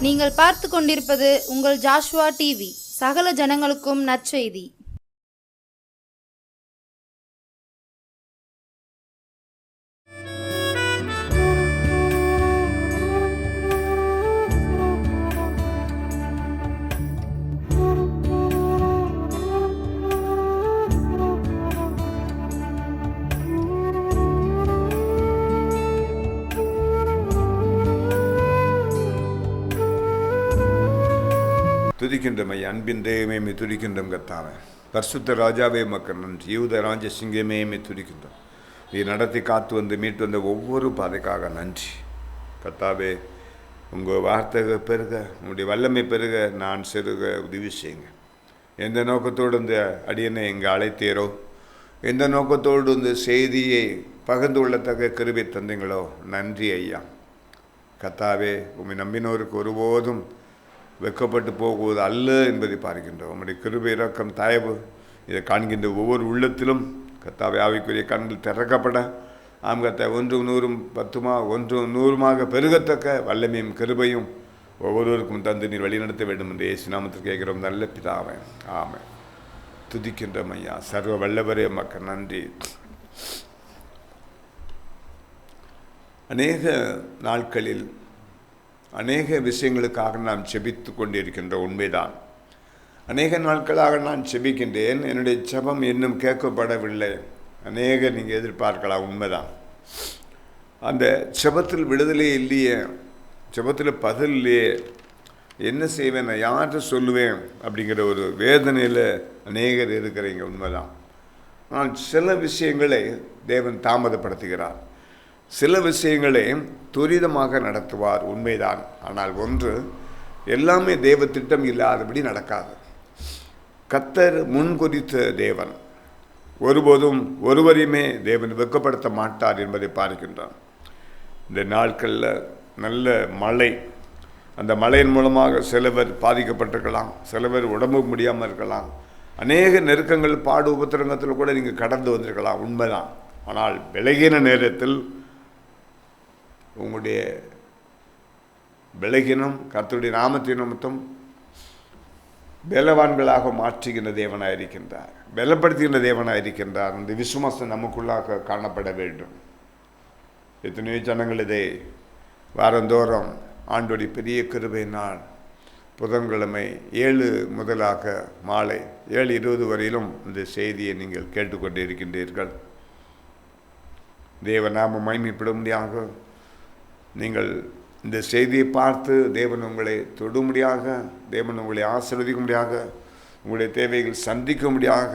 நீங்கள் பார்த்து கொண்டிருப்பது உங்கள் ஜாஷ்வா டிவி. சகல ஜனங்களுக்கும் நற்செய்தி. துதிக்கின்றோம் ஐயா, அன்பின் தெய்வமே துதிக்கின்றோம் கர்த்தாவே. பரிசுத்த ராஜாவே மக்கள் நன்றி. யூத ராஜ சிங்கமே துதிக்கின்றோம். நீ நடத்தி காத்து வந்து மீட்டு வந்த ஒவ்வொரு பாதைக்காக நன்றி கர்த்தாவே. உங்கள் வார்த்தை பெருக, உங்களுடைய வல்லமை பெருக, நான் செருக உதவி செய்யுங்க. எந்த நோக்கத்தோடு இந்த அடியனை இங்கே அழைத்தீரோ, எந்த நோக்கத்தோடு இந்த செய்தியை பகிர்ந்து கொள்ளத்தக்க கிருபை தந்தீங்களோ, நன்றி ஐயா கர்த்தாவே. உண்மை நம்பினோருக்கு ஒருபோதும் வெக்கப்பட்டு போகுவது அல்ல என்பதை பார்க்கின்றோம். உங்களுடைய கிருபை, இரக்கம், தயவு இதை காண்கின்ற ஒவ்வொரு உள்ளத்திலும் கர்த்தாவே ஆவிக்குரிய கண்கள் திறக்கப்பட, கர்த்தா 1 100 10 100 பெருகத்தக்க வல்லமையும் கிருபையும் ஒவ்வொருவருக்கும் தந்து நீர் வழிநடத்த வேண்டும் என்று இயேசு நாமத்தில் கேட்கிறோம் நல்ல பிதாவே, ஆமென். துதிக்கின்றோம் ஐயா, சர்வ வல்லவரே மக்கள் நன்றி. அநேக நாட்களில் அநேக விஷயங்களுக்காக நாம் செபித்து கொண்டிருக்கின்ற உண்மைதான். அநேக நாட்களாக நான் செபிக்கின்றேன், என்னுடைய ஜெபம் இன்னும் கேட்கப்படவில்லை. அநேக நீங்கள் எதிர்பார்க்கலாம், உண்மைதான். அந்த ஜெபத்தில் விடுதலை இல்லையே, ஜெபத்தில் பதில் இல்லையே, என்ன செய்வேன், நான் யார்கிட்ட சொல்லுவேன் அப்படிங்கிற ஒரு வேதனையில் அநேகர் இருக்கிறீங்க, உண்மைதான். ஆனால் சில விஷயங்களை தேவன் தாமதப்படுத்துகிறார், சில விஷயங்களை துரிதமாக நடத்துவார், உண்மைதான். ஆனால் ஒன்று, எல்லாமே தேவ திட்டம் இல்லாதபடி நடக்காது. கர்த்தர் முன்குறித்த தேவன், ஒருபோதும் ஒருவரையுமே தேவன் வெட்கப்படுத்த மாட்டார் என்பதை பார்க்கின்றான். இந்த நாட்களில் நல்ல மழை, அந்த மழையின் மூலமாக சில பேர் பாதிக்கப்பட்டிருக்கலாம், சில பேர் உடம்பு முடியாமல் இருக்கலாம், அநேக நெருக்கங்கள், பாடு உபத்திரங்கத்தில் கூட நீங்கள் கடந்து வந்திருக்கலாம், உண்மைதான். ஆனால் விலகின நேரத்தில் உங்களுடைய விலகினம் கர்த்தருடைய நாமத்தின் நிமித்தம் பலவான்களாக மாற்றுகின்ற தேவனாக இருக்கின்றார், பலப்படுத்துகின்ற தேவனாக இருக்கின்றார். இந்த விசுவாசம் நமக்குள்ளாக காணப்பட வேண்டும். எத்தனையோ ஜனங்கள் இதை வாரந்தோறும் ஆண்டோடைய பெரிய கிருபை நாள் புதன்கிழமை 7 முதலாக மாலை 7:20 வரையிலும் இந்த செய்தியை நீங்கள் கேட்டுக்கொண்டு இருக்கின்றீர்கள். தேவநாம மகிமைப்படும்படியாக நீங்கள் இந்த செய்தியை பார்த்து தேவன் உங்களை தொடும்படியாக, தேவன் உங்களை ஆசீர்வதிக்கும்படியாக, உங்களுடைய தேவைகள் சந்திக்கும்படியாக,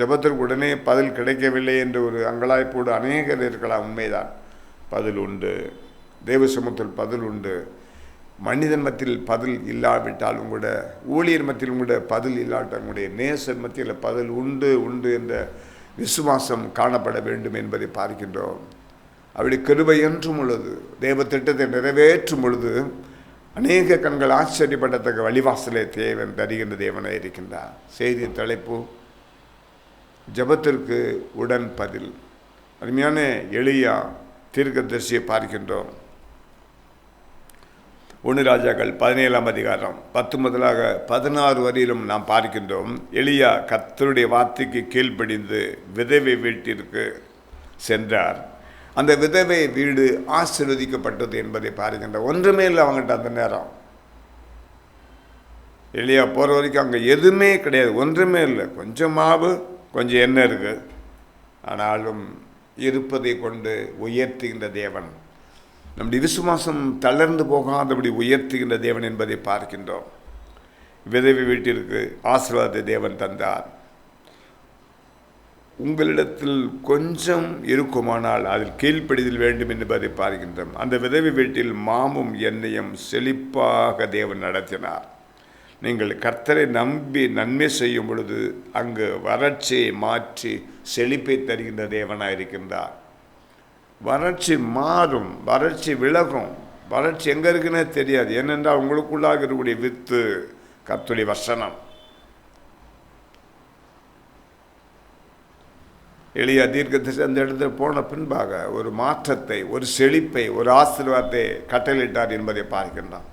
ஜெபத்திற்கு உடனே பதில் கிடைக்கவில்லை என்ற ஒரு அங்கலாய்ப்போடு அநேகர் இருக்கலாம், உண்மைதான். பதில் உண்டு, தேவ சமூகத்தில் பதில் உண்டு. மனிதன் மத்தியில் பதில் இல்லாவிட்டால், உங்களோட ஊழியர் மத்தியில் உங்களோட பதில் இல்லாவிட்டால், உங்களுடைய நேசர் மத்தியில் பதில் உண்டு உண்டு என்ற விசுவாசம் காணப்பட வேண்டும் என்பதை பார்க்கின்றோம். அவருடைய கிருபை என்றும் பொழுது, தேவ திட்டத்தை நிறைவேற்றும் பொழுது அநேக கண்கள் ஆச்சரியப்படத்தக்க வழிவாசலை தேவன் தருகின்ற தேவனாக இருக்கின்றார். செய்தியின் தலைப்பு, ஜெபத்திற்கு உடன் பதில். அருமையான எலியா தீர்க்கதரிசியை பார்க்கின்றோம். 1 ராஜாக்கள் 17ஆம் அதிகாரம் 10 முதலாக 16 வரையிலும் நாம் பார்க்கின்றோம். எலியா கர்த்தருடைய வார்த்தைக்கு கீழ்ப்படிந்து விதவை வீட்டிற்கு சென்றார். அந்த விதவை வீடு ஆசீர்வதிக்கப்பட்டது என்பதை பாருகின்ற. ஒன்றுமே இல்லை அவங்ககிட்ட அந்த நேரம். எலியா போகிற வரைக்கும் அங்கே எதுவுமே கிடையாது, ஒன்றுமே இல்லை. கொஞ்சம் மாவு, கொஞ்சம் எண்ணெய் இருக்குது. ஆனாலும் இருப்பதை கொண்டு உயர்த்துகின்ற தேவன், நம்முடைய விசுவாசம் தளர்ந்து போகாதபடி உயர்த்துகின்ற தேவன் என்பதை பார்க்கின்றோம். விதவை வீட்டிற்கு ஆசீர்வாத தேவன் தந்தார். உங்களிடத்தில் கொஞ்சம் இருக்குமானால் அதில் கீழ்ப்படிதல் வேண்டும் என்பதை பார்க்கின்றோம். அந்த விதவை வீட்டில் மாமும் எண்ணெயும் செழிப்பாக தேவன் நடத்தினார். நீங்கள் கர்த்தரை நம்பி நன்மை செய்யும் பொழுது அங்கு வறட்சியை மாற்றி செழிப்பை தருகின்ற தேவனாக இருக்கின்றார். வறட்சி மாறும், வறட்சி விலகும். வறட்சி எங்கே இருக்குன்னே தெரியாது. ஏனென்றால் உங்களுக்குள்ளாக இருக்கக்கூடிய வித்து கர்த்தருடைய வசனம். எளிய தீர்க்கதரிசி அந்த இடத்துல போன பின்பாக ஒரு மாற்றத்தை, ஒரு செழிப்பை, ஒரு ஆசீர்வாதத்தை கட்டளையிட்டார் என்பதை பார்க்கின்றான்.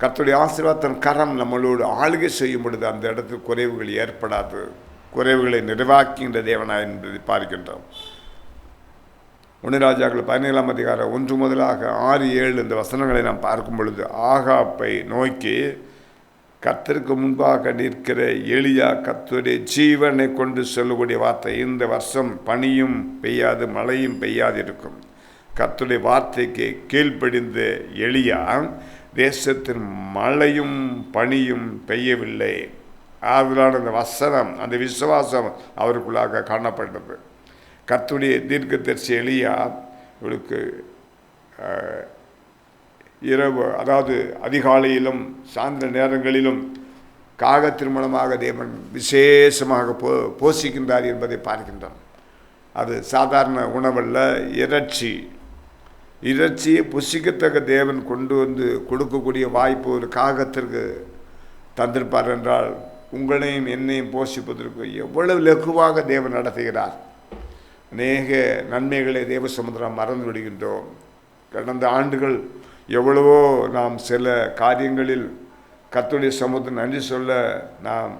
கர்த்தருடைய ஆசீர்வாதத்தின் கரம் நம்மளோடு ஆளுகை செய்யும் பொழுது அந்த இடத்தில் குறைவுகள் ஏற்படாது, குறைவுகளை நிறைவாக்குகின்ற தேவனாய் என்பதை பார்க்கின்றோம். 1 ராஜாக்கள் 17ஆம் அதிகாரம் 1 முதலாக 6, 7 இந்த வசனங்களை நாம் பார்க்கும் பொழுது, ஆகாப்பை நோக்கி கர்த்தருக்கு முன்பாக நிற்கிற எலியா கர்த்தருடைய ஜீவனை கொண்டு சொல்லக்கூடிய வார்த்தை, இந்த வருஷம் பனியும் பெய்யாது மழையும் பெய்யாது இருக்கும். கர்த்தருடைய வார்த்தைக்கு கீழ்ப்படிந்த எலியா தேசத்தின் மழையும் பனியும் பெய்யவில்லை. ஆதலான அந்த வசனம், அந்த விசுவாசம் அவருக்குள்ளாக காணப்பட்டது. கர்த்தருடைய தீர்க்கதரிசி எலியா இவளுக்கு இரவு, அதாவது அதிகாலையிலும் சாயந்தர நேரங்களிலும் காகத்தின் மூலமாக தேவன் விசேஷமாக போஷிக்கின்றார் என்பதை பார்க்கின்றோம். அது சாதாரண உணவல்ல, இறைச்சியை புசிக்கத்தக்க தேவன் கொண்டு வந்து கொடுக்கக்கூடிய வாய்ப்பு ஒரு காகத்திற்கு தந்திருப்பார் என்றால், உங்களையும் என்னையும் போஷிப்பதற்கு எவ்வளவு லகுவாக தேவன் நடத்துகிறார். அநேக நன்மைகளை தேவ சமுத்திரம் மறந்து விடுகின்றோம். கடந்த ஆண்டுகள் எவ்வளவோ நாம் சில காரியங்களில் கர்த்தருடைய சமூகத்தில் நன்றி சொல்ல நாம்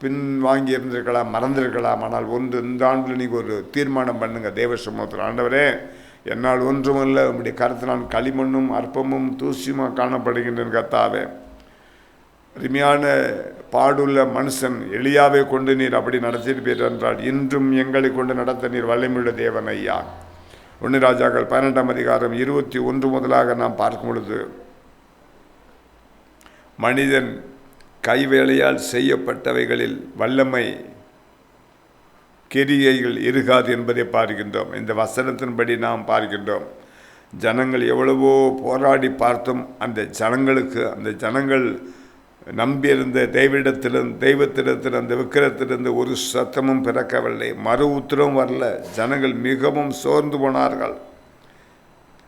பின்வாங்கி இருந்திருக்கலாம், மறந்திருக்கலாம். ஆனால் இந்த ஆண்டில் நீங்கள் ஒரு தீர்மானம் பண்ணுங்கள் தேவ சமூகத்தில், ஆண்டவரே என்னால் ஒன்றுமல்ல, உங்களுடைய கருத்தினால் களிமண்ணும் அற்பமும் தூசியுமாக காணப்படுகின்றன கர்த்தாவே. அருமையான பாடுள்ள மனுஷன் எலியாவை கொண்டு நீர் அப்படி நடத்தியிருப்பீர் என்றால், இன்றும் எங்களை கொண்டு நடத்த நீர் வல்லமையுள்ள தேவன் ஐயா. 1 ராஜாக்கள் 18ஆம் அதிகாரம் 21 முதலாக நாம் பார்க்கும் பொழுது, மனிதன் கைவேலையால் செய்யப்பட்டவைகளில் வல்லமை கிரியைகள் இருக்காது என்பதை பார்க்கின்றோம். இந்த வசனத்தின்படி நாம் பார்க்கின்றோம். ஜனங்கள் எவ்வளவோ போராடி பார்த்தும் அந்த ஜனங்கள் நம்பியிருந்த தெய்வத்திடத்தில் அந்த விக்கிரத்திலிருந்து ஒரு சத்தமும் பிறக்கவில்லை, மறு உத்தரவும் வரல. ஜனங்கள் மிகவும் சோர்ந்து போனார்கள்.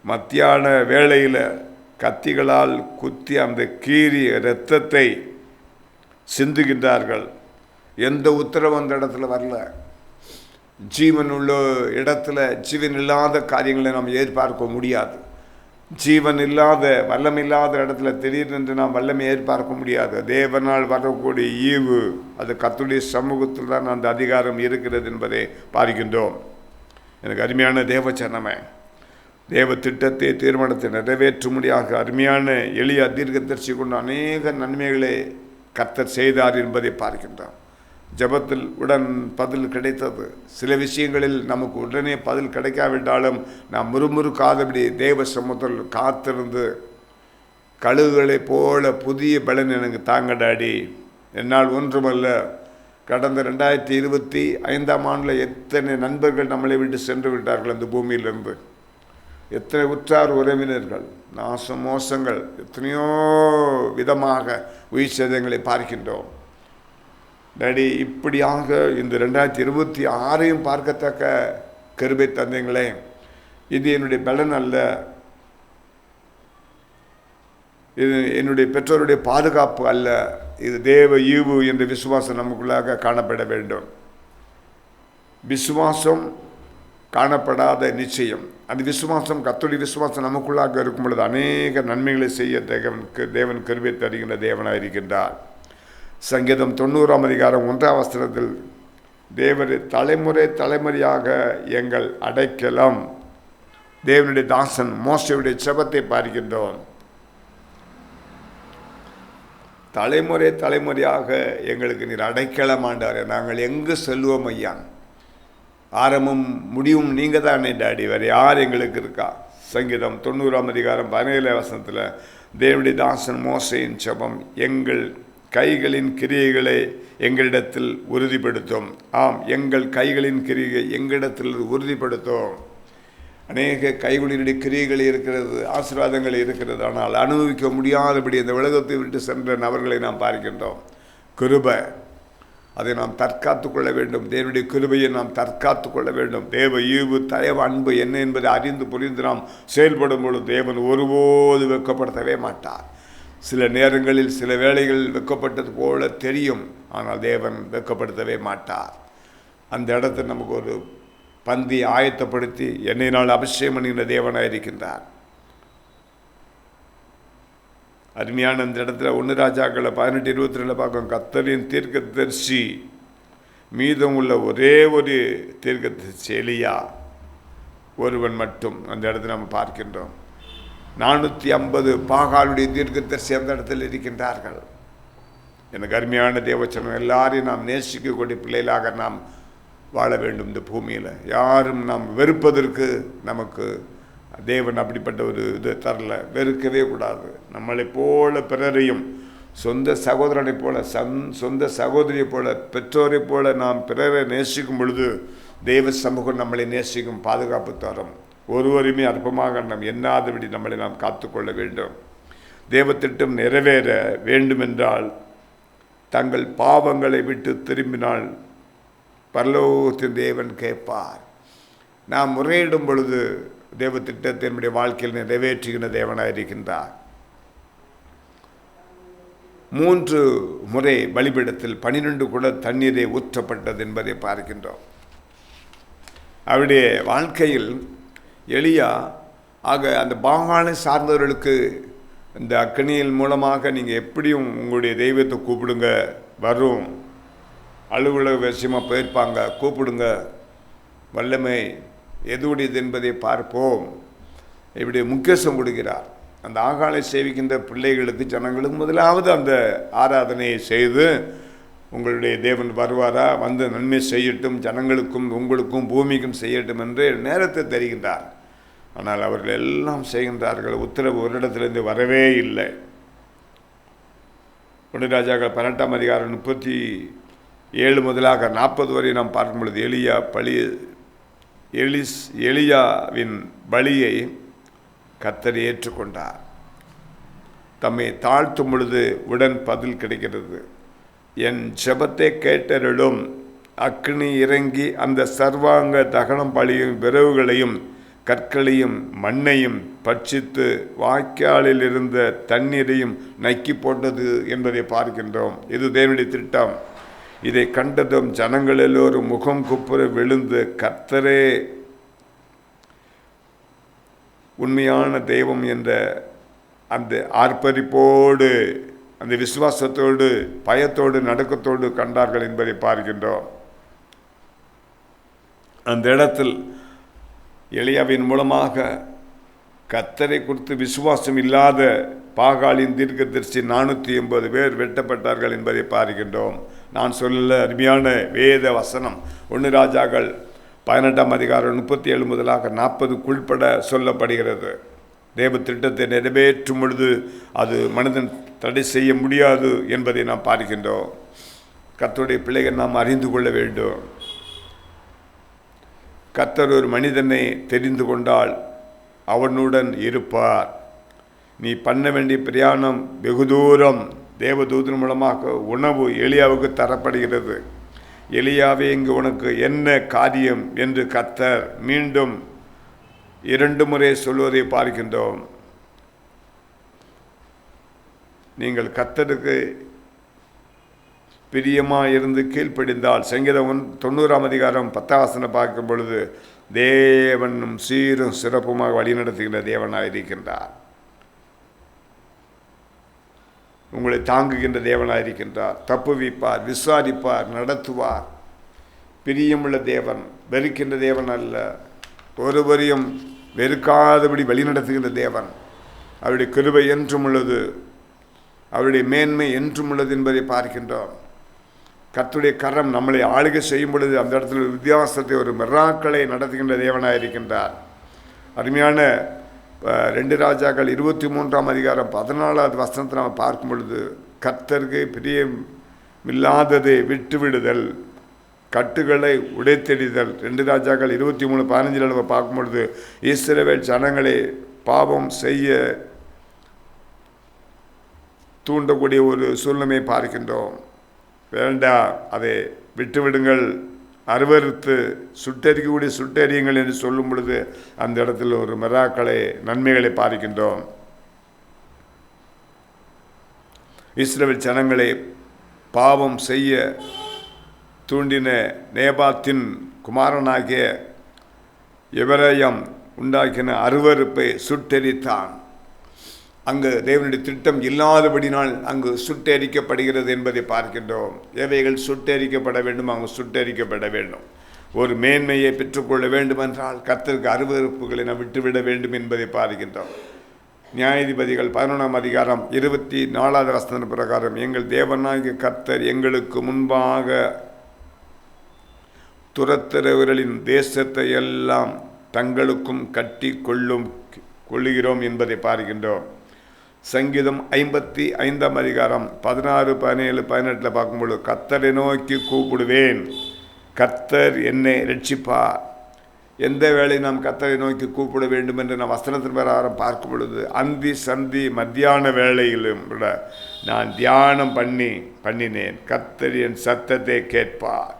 மத்தியான வேளையில் கத்திகளால் குத்தி அந்த கீறிய இரத்தத்தை சிந்துகின்றார்கள். எந்த உத்தரவும் அந்த இடத்துல வரல. ஜீவன் உள்ள இடத்துல ஜீவன் இல்லாத காரியங்களை நாம் எதிர்பார்க்க முடியாது. ஜீவன் இல்லாத வல்லமில்லாத இடத்துல திடீரென்று நாம் வல்லமை எதிர்பார்க்க முடியாது. தேவனால் வரக்கூடிய ஈவு அது கர்த்தருடைய சமூகத்தில் தான் அந்த அதிகாரம் இருக்கிறது என்பதை பார்க்கின்றோம். எனக்கு அருமையான தேவச்சனமே, தேவ திட்டத்தை தீர்மானத்தை நிறைவேற்றும்படியாக அருமையான எளிய தீர்க்கதரிசி கொண்டு அநேக நன்மைகளை கர்த்தர் செய்தார் என்பதை பார்க்கின்றோம். ஜபத்தில் உடன் பதில் கிடைத்தது. சில விஷயங்களில் நமக்கு உடனே பதில் கிடைக்காவிட்டாலும் நாம் முறுமுறுக்காதபடி தேவ சமூகத்தில் காத்திருந்து, கழுகுகளைப் போல புதிய பலன் எனக்கு தாங்கடாடி, என்னால் ஒன்றுமல்ல. கடந்த 2025ஆம் ஆண்டில் எத்தனை நண்பர்கள் நம்மளை விட்டு சென்று விட்டார்கள் அந்த பூமியிலிருந்து. எத்தனை உற்றார் உறவினர்கள், நாசம் மோசங்கள், எத்தனையோ விதமாக உயிர் சேதங்களை பார்க்கின்றோம். டாடி, இப்படியாக இந்த 2026ஐயும் பார்க்கத்தக்க கிருபை தந்தீங்களே. இது என்னுடைய பலன் அல்ல, இது என்னுடைய பெற்றோருடைய பாதுகாப்பு அல்ல, இது தேவ ஈவு என்ற விசுவாசம் நமக்குள்ளாக காணப்பட வேண்டும். விசுவாசம் காணப்படாத நிச்சயம். அந்த விசுவாசம், கர்த்தருடைய விசுவாசம் நமக்குள்ளாக இருக்கும் பொழுது அநேக நன்மைகளை செய்ய தேவன் கிருபை தருகின்ற தேவனாக இருக்கின்றார். சங்கீதம் 90ஆம் அதிகாரம் 1ஆம் வசனத்தில், தேவர் தலைமுறையாக எங்கள் அடைக்கலம். தேவனுடைய தாசன் மோசேயுடைய ஜெபத்தை பார்க்கின்றோம். தலைமுறையாக எங்களுக்கு நீர் அடைக்கலம் ஆண்டார். நாங்கள் எங்கு செல்வோம் ஐயா? ஆரம்பம் முடிவும் நீங்கள் தானே டாடி, வேறு யார் எங்களுக்கு இருக்கா? சங்கீதம் 90ஆம் அதிகாரம் 17ஆம் வசனத்தில் தேவனுடைய தாசன் மோசேயின் ஜெபம், எங்கள் கைகளின் கிரியைகளை எங்களிடத்தில் உறுதிப்படுத்தும். ஆம், எங்கள் கைகளின் கிரியை எங்களிடத்தில் உறுதிப்படுத்தும். அநேக கைகளினுடைய கிரியைகள் இருக்கிறது, ஆசீர்வாதங்கள் இருக்கிறது. ஆனால் அனுபவிக்க முடியாதபடி இந்த உலகத்தை விட்டு சென்ற நபர்களை நாம் பார்க்கின்றோம். கிருபை, அதை நாம் தற்காத்து கொள்ள வேண்டும். தேவனுடைய கிருபையை நாம் தற்காத்து கொள்ள வேண்டும். தேவ ஈவு, தயவு, அன்பு என்ன என்பதை அறிந்து புரிந்து நாம் செயல்படும் பொழுது தேவன் ஒருபோது வெட்கப்படுத்தவே மாட்டார். சில நேரங்களில் சில வேளைகளில் வெட்கப்பட்டது போல தெரியும், ஆனால் தேவன் வெட்கப்படுத்தவே மாட்டார். அந்த இடத்தை நமக்கு ஒரு பந்தி ஆயத்தப்படுத்தி என்னை நாள் அபிஷேகம் பண்ணுகின்ற தேவனாக இருக்கின்றார். அருமையான அந்த இடத்துல 1 ராஜாக்களை 18:22 பார்க்கும். கர்த்தரின் தீர்க்கதரிசி மீதம் உள்ள ஒரே ஒரு தீர்க்கதரிசி எலியா ஒருவன் மட்டும் அந்த இடத்துல நம்ம பார்க்கின்றோம். 450 பாகாலுடைய தீர்க்கதரிசி அந்த இடத்தில் இருக்கின்றார்கள். எனக்கு அருமையான தேவச்சனம், எல்லாரையும் நாம் நேசிக்கக்கூடிய பிள்ளைகளாக நாம் வாழ வேண்டும். இந்த பூமியில் யாரும் நாம் வெறுப்பதற்கு நமக்கு தேவன் அப்படிப்பட்ட ஒரு இது தரல. வெறுக்கவே கூடாது. நம்மளை போல பிறரையும் சொந்த சகோதரனை போல சொந்த சகோதரியை போல பெற்றோரை போல நாம் பிறரை நேசிக்கும் பொழுது தெய்வ சமூகம் நம்மளை நேசிக்கும், பாதுகாப்பு தரும். ஒருவருமே அற்பமாக நாம் எண்ணாதபடி நம்மளை நாம் காத்துக்கொள்ள வேண்டும். தேவத்திட்டம் நிறைவேற வேண்டுமென்றால் தங்கள் பாவங்களை விட்டு திரும்பினால் பரலோகத்தின் தேவன் கேட்பார். நாம் முறையிடும் பொழுது தேவ திட்டத்தை நம்முடைய வாழ்க்கையில் நிறைவேற்றுகின்ற தேவனாக இருக்கின்றார். 3 முறை பலிபீடத்தில் 12 குடம் தண்ணீரை ஊற்றப்பட்டது என்பதை பார்க்கின்றோம். அவருடைய வாழ்க்கையில் எலியா அந்த பாகாலை சார்ந்தவர்களுக்கு இந்த அக்னியின் மூலமாக நீங்கள் எப்படியும் உங்களுடைய தெய்வத்தை கூப்பிடுங்க, வரும். அலுவலக விஷயமாக போயிருப்பாங்க, கூப்பிடுங்க, வல்லமை எதுவுடையது என்பதை பார்ப்போம். இப்படி முக்கியத்துவம் கொடுக்கிறார். அந்த ஆகாலை சேவிக்கின்ற பிள்ளைகளுக்கு ஜனங்களுக்கு முதலாவது அந்த ஆராதனையை செய்து உங்களுடைய தேவன் வருவாரா, வந்து நன்மை செய்யட்டும், ஜனங்களுக்கும் உங்களுக்கும் பூமிக்கும் செய்யட்டும் என்று நேரத்தை தருகின்றார். ஆனால் அவர்கள் எல்லாம் செய்கின்றார்கள். உத்தரவு ஒரு இடத்திலிருந்து வரவே இல்லை. 1 ராஜாக்கள் 18ஆம் அதிகாரம் 37 முதலாக 40 வரை நாம் பார்க்கும் பொழுது எலியாவின் பலியை கர்த்தர் ஏற்றுக்கொண்டார். தம்மை தாழ்த்தும் பொழுது உடன் பதில் கிடைக்கிறது. என் ஜெபத்தை கேட்டருளும். அக்னி இறங்கி அந்த சர்வாங்க தகனம் பலியும் விரவுகளையும் கற்களையும் மண்ணையும் பட்சித்து வாய்க்காலில் இருந்த தண்ணீரையும் நக்கி போட்டது என்பதை பார்க்கின்றோம். இது தேவனுடைய திட்டம். இதை கண்டதும் ஜனங்கள் எல்லோரும் முகம் குப்புற விழுந்து கர்த்தரே உண்மையான தெய்வம் என்ற அந்த ஆர்ப்பரிப்போடு, அந்த விசுவாசத்தோடு, பயத்தோடு, நடுக்கத்தோடு கண்டார்கள் என்பதை பார்க்கின்றோம். அந்த இடத்தில் எலியாவின் மூலமாக கர்த்தரை குறித்து விசுவாசம் இல்லாத பாகாலின் தீர்க்கதரிசி 480 பேர் வெட்டப்பட்டார்கள் என்பதை பார்க்கின்றோம். நான் சொல்ல அருமையான வேத வசனம் 1 ராஜாக்கள் 18ஆம் அதிகாரம் 37 முதலாக 40க்குள்பட சொல்லப்படுகிறது. தேவ திட்டத்தை நிறைவேற்றும் பொழுது அது மனிதன் தடை செய்ய முடியாது என்பதை நாம் பார்க்கின்றோம். கர்த்தருடைய பிள்ளைகள் நாம் அறிந்து கொள்ள வேண்டும். கர்த்தர் ஒரு மனிதனை தெரிந்து கொண்டால் அவனுடன் இருப்பார். நீ பண்ண வேண்டிய பிரயாணம் வெகு தூரம். தேவதூதன் மூலமாக உணவு எலியாவுக்கு தரப்படுகிறது. எலியாவே, இங்கு உனக்கு என்ன காரியம் என்று கர்த்தர் மீண்டும் 2 முறை சொல்வதை பார்க்கின்றோம். நீங்கள் கர்த்தருக்கு பிரியமாக இருந்து கீழ்ப்படிந்தால், சங்கீதம் 90ஆம் அதிகாரம் 10ஆம் வசனம் பார்க்கும் பொழுது தேவனும் சீரும் சிறப்புமாக வழிநடத்துகின்ற தேவனாக இருக்கின்றார். உங்களை தாங்குகின்ற தேவனாக இருக்கின்றார். தப்புவிப்பார், விசாரிப்பார், நடத்துவார். பிரியமுள்ள தேவன், வெறுக்கின்ற தேவன் அல்ல. ஒருவரையும் வெறுக்காதபடி வழிநடத்துகின்ற தேவன். அவருடைய கிருபை என்றும் உள்ளது, அவருடைய மேன்மை என்றும் உள்ளது என்பதை பார்க்கின்றோம். கர்த்தருடைய கரம் நம்மளை ஆளுகை செய்யும் பொழுது அந்த இடத்துல வித்தியாசத்தை, ஒரு மிராக்களை நடத்துகின்ற தேவனாக இருக்கின்றார். அருமையான 2 ராஜாக்கள் 23ஆம் அதிகாரம் 14வது வசனத்தை நாம் பார்க்கும் பொழுது கர்த்தருக்கு பிரியமில்லாததை விட்டுவிடுதல், கட்டுகளை உடைத்தெறிதல். 2 ராஜாக்கள் 23:15 நம்ம பார்க்கும் பொழுது இஸ்ரவேல் ஜனங்களை பாவம் செய்ய தூண்டக்கூடிய ஒரு சூழ்நிலையை பார்க்கின்றோம். வேண்டாம், அதை விட்டுவிடுங்கள், அருவறுத்து சுட்டெரிக்கக்கூடிய சுட்டெரியுங்கள் என்று சொல்லும் பொழுது அந்த இடத்துல ஒரு மிராக்களை, நன்மைகளை பார்க்கின்றோம். இஸ்ரவேல் ஜனங்களை பாவம் செய்ய தூண்டின நேபாத்தின் குமாரனாகிய எபிராயாம் உண்டாக்கின அருவருப்பை சுட்டெரித்தான். அங்கு தேவனுடைய திட்டம் இல்லாதபடினால் அங்கு சுட்டெரிக்கப்படுகிறது என்பதை பார்க்கின்றோம். எவைகள் சுட்டெரிக்கப்பட வேண்டும்? அங்கு சுட்டெரிக்கப்பட வேண்டும். ஒரு மேன்மையை பெற்றுக்கொள்ள வேண்டுமென்றால் கர்த்தருக்கு அருவருப்புகளை நாம் விட்டுவிட வேண்டும் என்பதை பார்க்கின்றோம். நியாயாதிபதிகள் 11ஆம் அதிகாரம் 24வது வசன பிரகாரம், எங்கள் தேவனாகிய கர்த்தர் எங்களுக்கு முன்பாக துரத்துறவர்களின் தேசத்தை எல்லாம் தங்களுக்கும் கட்டி கொள்ளுகிறோம் என்பதை பார்க்கின்றோம். சங்கீதம் 55ஆம் அதிகாரம் 16, 17, 18 பார்க்கும்பொழுது, கர்த்தரை நோக்கி கூப்பிடுவேன், கர்த்தர் என்னை ரட்சிப்பார். எந்த வேளை நாம் கர்த்தரை நோக்கி கூப்பிட வேண்டும் என்று நாம் வசனத்தின் பிரகாரம் பார்க்கும் பொழுது, அந்தி சந்தி மத்தியான வேளையிலும் விட நான் தியானம் பண்ணினேன். கர்த்தர் என் சத்தத்தை கேட்பார்.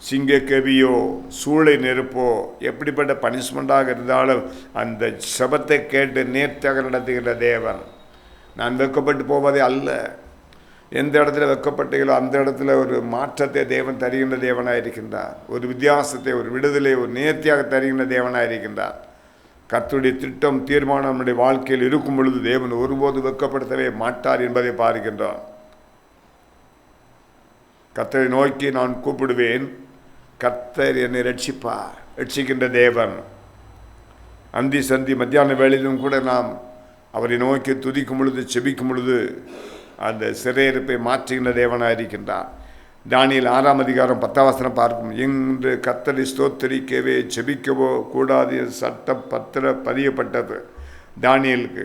சிங்கக்கவியோ சூளை நெருப்போ எப்படிப்பட்ட பனிஷ்மெண்ட்டாக இருந்தாலும் அந்த சபத்தை கேட்டு நேர்த்தியாக நடத்துகின்ற தேவன். நான் வெட்கப்பட்டு போவதே அல்ல. எந்த இடத்துல வெட்கப்பட்டீங்களோ அந்த இடத்துல ஒரு மாற்றத்தை தேவன் தருகின்ற தேவனாக இருக்கின்றார். ஒரு வித்தியாசத்தை, ஒரு விடுதலை, ஒரு நேர்த்தியாக தருகின்ற தேவனாக இருக்கின்றார். கர்த்தருடைய திட்டம், தீர்மானம் நம்முடைய வாழ்க்கையில் இருக்கும் பொழுது தேவன் ஒருபோது வெட்கப்படுத்தவே மாட்டார் என்பதை பார்க்கின்றோம். கர்த்தரை நோக்கி நான் கூப்பிடுவேன், கர்த்தர் என்னை ரட்சிப்பார். ரட்சிக்கின்ற தேவன். அந்தி சந்தி மத்தியான வேளையிலும் கூட நாம் அவரை நோக்கி துதிக்கும் பொழுது, செபிக்கும் பொழுது அந்த சிறையிருப்பை மாற்றுகின்ற தேவனாக இருக்கின்றார். தானியேல் 6ஆம் அதிகாரம் 10ஆம் வசனம் பார்க்கும், இன்று கர்த்தரை ஸ்தோத்தரிக்கவே செபிக்கவோ கூடாது சட்டம் பதியப்பட்டது தானியேலுக்கு.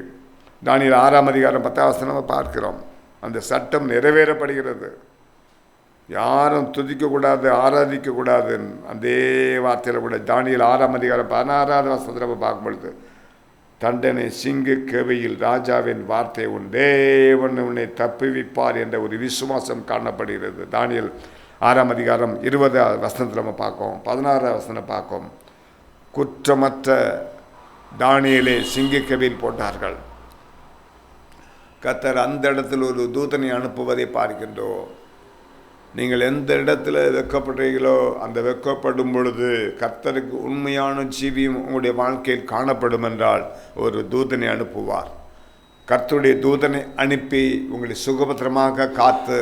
தானியேல் 6ஆம் அதிகாரம் 10ஆம் வசனம் பார்க்கிறோம். அந்த சட்டம் நிறைவேறப்படுகிறது. யாரும் துதிக்கக்கூடாது, ஆராதிக்கக்கூடாது. அதே வார்த்தையில் கூட தானியேல் 6ஆம் அதிகாரம் 16வது வசனத்தில் பார்க்கும்பொழுது, தண்டனை சிங்க கவியில் ராஜாவின் வார்த்தை உன் தேவன் உன்னை தப்புவிப்பார் என்ற ஒரு விசுவாசம் காணப்படுகிறது. தானியேல் 6ஆம் அதிகாரம் 20வது வசனத்தில் நம்ம பார்க்கோம், 16வது வசனம் பார்க்கோம். குற்றமற்ற தானியேலை சிங்க கவியில் போட்டார்கள். கர்த்தர் அந்த இடத்தில் ஒரு தூதனை அனுப்புவதை பார்க்கின்றோம். நீங்கள் எந்த இடத்துல வெட்கப்படுறீங்களோ அந்த வெட்கப்படும் பொழுது கர்த்தருக்கு உண்மையான ஜீவியம் உங்களுடைய வாழ்க்கையில் காணப்படும் என்றால் ஒரு தூதனை அனுப்புவார். கர்த்தருடைய தூதனை அனுப்பி உங்களை சுகபத்திரமாக காத்து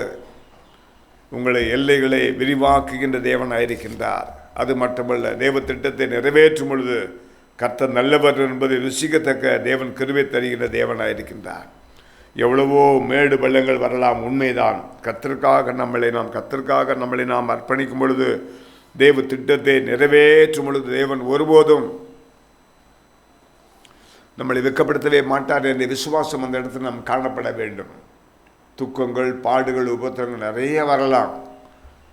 உங்களை எல்லைகளை விரிவாக்குகின்ற தேவனாக இருக்கின்றார். அது மட்டுமல்ல, தேவ திட்டத்தை நிறைவேற்றும் பொழுது கர்த்தர் நல்லவர் என்பதை ருசிக்கத்தக்க தேவன் கிருபை தருகின்ற தேவனாக இருக்கின்றார். எவ்வளவோ மேடு பள்ளங்கள் வரலாம், உண்மைதான். கர்த்தருக்காக நம்மளை நாம் அர்ப்பணிக்கும் பொழுது, தேவ திட்டத்தை நிறைவேற்றும் பொழுது தேவன் ஒருபோதும் நம்மளை வெட்கப்படுத்தவே மாட்டார் என்ற விசுவாசம் அந்த இடத்துல நாம் காணப்பட வேண்டும். துக்கங்கள், பாடுகள், உபத்திரங்கள் நிறைய வரலாம்.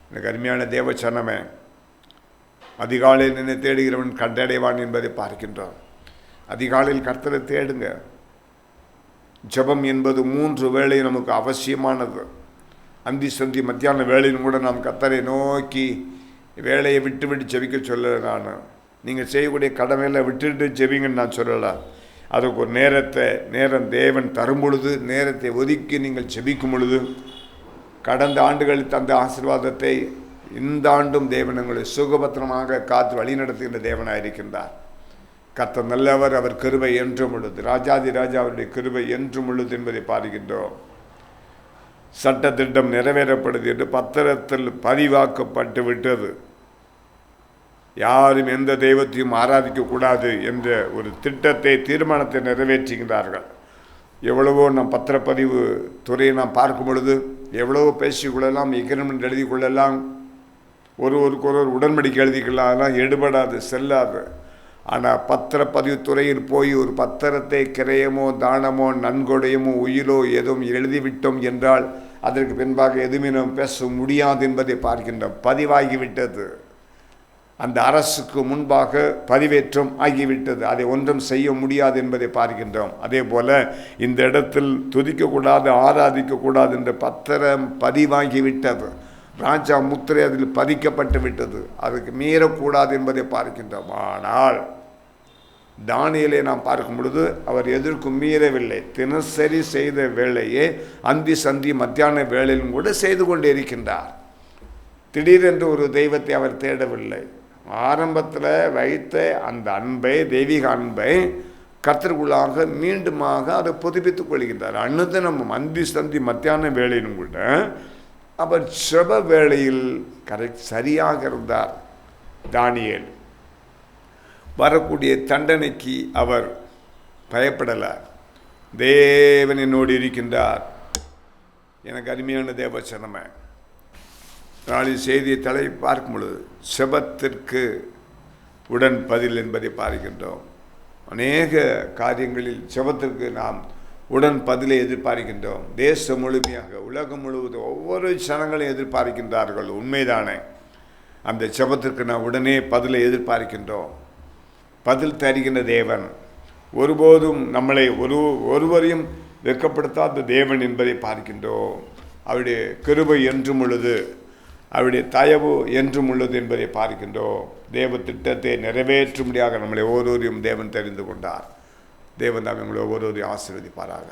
எனக்கு அருமையான தேவச்சனமே, அதிகாலையில் நின்று தேடுகிறவன் கண்டடைவான் என்பதை பார்க்கின்றோம். அதிகாலையில் கர்த்தரை தேடுங்க. ஜபம் என்பது 3 வேளை நமக்கு அவசியமானது. அந்தி சந்தி மத்தியான வேளையும் கூட நாம் கர்த்தரை நோக்கி வேலையை விட்டு ஜெபிக்க சொல்லலை. நான் நீங்கள் செய்யக்கூடிய கடமையில் விட்டுட்டு ஜெபிங்கன்னு நான் சொல்லலை. அதுக்கு ஒரு நேரம் தேவன் தரும் பொழுது, நேரத்தை ஒதுக்கி நீங்கள் ஜெபிக்கும் பொழுது, கடந்த ஆண்டுகளில் தந்த ஆசீர்வாதத்தை இந்த ஆண்டும் தேவன் எங்களை சுகபத்திரமாக காத்து வழிநடத்துகின்ற தேவனாக இருக்கின்றார். கர்த்தர் நல்லவர், அவர் கிருபை என்றும் உள்ளது. ராஜாதி ராஜா அவருடைய கிருபை என்றும் உள்ளது என்பதை பார்க்கின்றோம். சட்டத்திட்டம் நிறைவேறப்படுது என்று பத்திரத்தில் பதிவாக்கப்பட்டு விட்டது. யாரும் எந்த தெய்வத்தையும் ஆராதிக்கக்கூடாது என்ற ஒரு திட்டத்தை, தீர்மானத்தை நிறைவேற்றுகிறார்கள். எவ்வளவோ நாம் பத்திரப்பதிவு துறையை நாம் பார்க்கும் பொழுது எவ்வளவோ பேசிக்கொள்ளலாம், எக்ரிமெண்ட் எழுதி கொள்ளலாம், ஒருவருக்கொருவர் உடன்படிக்கை எழுதிக்கலாம். அதெல்லாம் எடுபடாது, செல்லாது. ஆனால் பத்திரப்பதிவு துறையில் போய் ஒரு பத்திரத்தை கிரயமோ தானமோ நன்கொடையமோ உயிரோ எதுவும் எழுதிவிட்டோம் என்றால் அதற்கு பின்பாக எதுவுமே நாம் பேச முடியாது என்பதை பார்க்கின்றோம். பதிவாகிவிட்டது. அந்த அரசுக்கு முன்பாக பதிவேற்றம் ஆகிவிட்டது. அதை ஒன்றும் செய்ய முடியாது என்பதை பார்க்கின்றோம். அதே போல இந்த இடத்தில் துதிக்கக்கூடாது, ஆராதிக்கக்கூடாது என்ற பத்திரம் பதிவாகிவிட்டது. ராஜா முத்திரை அதில் பதிக்கப்பட்டு விட்டது. அதுக்கு மீறக்கூடாது என்பதை பார்க்கின்றோம். ஆனால் தானியேலை நாம் பார்க்கும் பொழுது அவர் எதற்கும் மீறவில்லை. தினசரி செய்த வேலையே அந்தி சந்தி மத்தியான வேலையிலும் கூட செய்து கொண்டு இருக்கின்றார். திடீரென்று ஒரு தெய்வத்தை அவர் தேடவில்லை. ஆரம்பத்தில் வைத்த அந்த அன்பை, தெய்வீக அன்பை கர்த்தருக்குள்ளாக மீண்டுமாக அதை புதுப்பித்துக் கொள்கின்றார். அனுதினமும் அந்தி சந்தி மத்தியான வேளையிலும் கூட அவர் ஜெப வேளையில் சரியாக இருந்தார். தானியேல் வரக்கூடிய தண்டனைக்கு அவர் பயப்படலை. தேவன் என்னோடு இருக்கின்றார். எனக்கு அருமையான தேவச்சனமே, நாளின் செய்தியை தலை பார்க்கும் பொழுது செபத்திற்கு உடன் பதில் என்பதை பார்க்கின்றோம். அநேக காரியங்களில் செபத்திற்கு நாம் உடன் பதிலை எதிர்பார்க்கின்றோம். தேசம் முழுமையாக, உலகம் முழுவதும் ஒவ்வொரு ஜனங்களும் எதிர்பார்க்கின்றார்கள். உண்மைதானே? அந்த செபத்திற்கு நாம் உடனே பதிலை எதிர்பார்க்கின்றோம். பதில் தருகின்ற தேவன், ஒருபோதும் நம்மளை ஒருவரையும் வெட்கப்படுத்தாத தேவன் என்பதை பார்க்கின்றோம். அவருடைய கிருபை என்றும் உள்ளது, அவருடைய தயவு என்றும் உள்ளது என்பதை பார்க்கின்றோம். தேவ திட்டத்தை நிறைவேற்றும்படியாக நம்மளை ஒவ்வொருவரையும் தேவன் தெரிந்து கொண்டார். தேவன் தான் எங்களை ஒவ்வொருவரையும் ஆசீர்வதிப்பாராக.